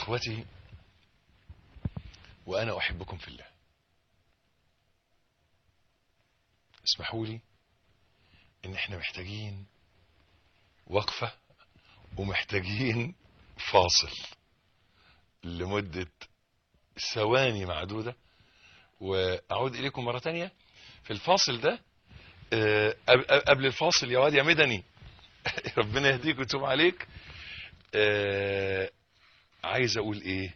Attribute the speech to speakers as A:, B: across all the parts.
A: اخوتي وانا احبكم في الله، اسمحوا لي ان احنا محتاجين وقفة ومحتاجين فاصل لمدة ثواني معدودة، واعود اليكم مرة تانية. في الفاصل ده قبل الفاصل يا واد يا مدني ربنا يهديك ويتوب عليك، عايز اقول ايه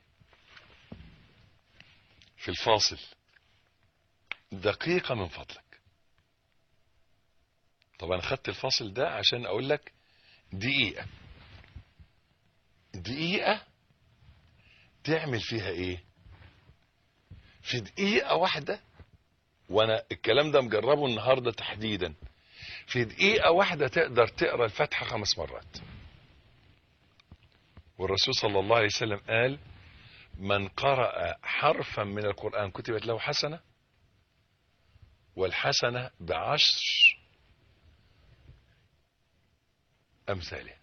A: في الفاصل؟ دقيقة من فضلك. طب انا خدت الفاصل ده عشان اقول لك دقيقة تعمل فيها ايه؟ في دقيقة واحدة، وانا الكلام ده مجربه النهاردة تحديدا، في دقيقة واحدة تقدر تقرأ الفاتحة 5 مرات. والرسول صلى الله عليه وسلم قال: من قرأ حرفا من القرآن كتبت له حسنة، والحسنة ب10 أمثالها.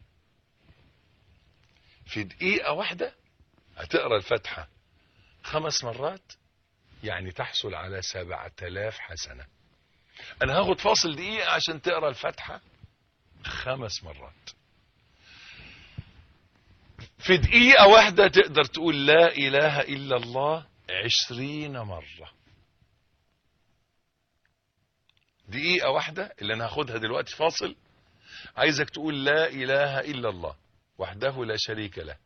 A: في دقيقة واحدة هتقرأ الفاتحة 5 مرات، يعني تحصل على 7000 حسنة. أنا هاخد فاصل دقيقة عشان تقرأ الفاتحة 5 مرات. في دقيقة واحدة تقدر تقول لا إله إلا الله 20 مرة. دقيقة واحدة اللي أنا هاخدها دلوقتي فاصل، عايزك تقول لا إله إلا الله وحده لا شريك له،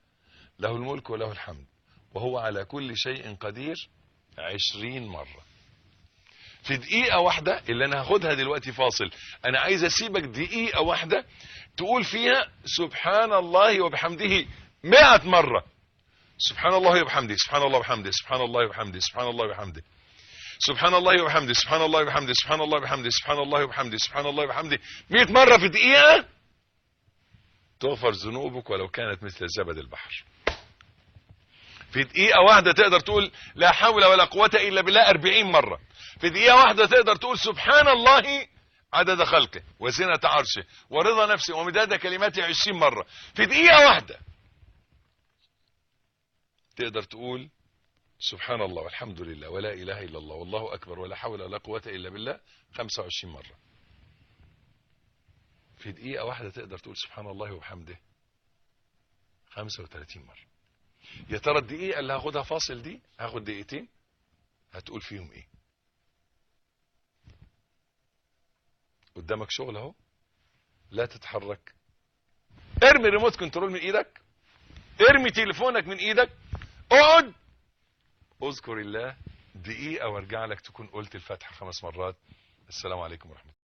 A: له الملك وله الحمد وهو على كل شيء قدير 20 مرة. في دقيقة واحدة اللي أنا هاخدها دلوقتي فاصل، أنا عايز أسيبك دقيقة واحدة تقول فيها سبحان الله وبحمده 100 مرة. سبحان الله وبحمده، سبحان الله وبحمده، سبحان الله وبحمده، سبحان الله وبحمده، سبحان الله وبحمده، سبحان الله وبحمده، سبحان الله وبحمده، سبحان الله وبحمده، سبحان الله وبحمده 100 مرة في دقيقة، تغفر ذنوبك ولو كانت مثل زبد البحر. في دقيقة واحدة تقدر تقول لا حول ولا قوة إلا بالله 40 مرة. في دقيقة واحدة تقدر تقول سبحان الله عدد خلقه وزنة عرشه ورضا نفسه ومداد كلماته 20 مرة. في دقيقة واحدة تقدر تقول سبحان الله والحمد لله ولا إله إلا الله والله أكبر ولا حول ولا قوة إلا بالله 25 مرة. في دقيقة واحدة تقدر تقول سبحان الله وبحمده 35 مرة. يا ترى الدقيقة اللي هاخدها فاصل دي، هاخد دقيقتين، هتقول فيهم ايه؟ قدامك شغل اهو، لا تتحرك، ارمي ريموت كنترول من ايدك، ارمي تليفونك من ايدك، اقعد اذكر الله دقيقة وارجع لك تكون قلت الفاتحة 5 مرات. السلام عليكم ورحمة الله.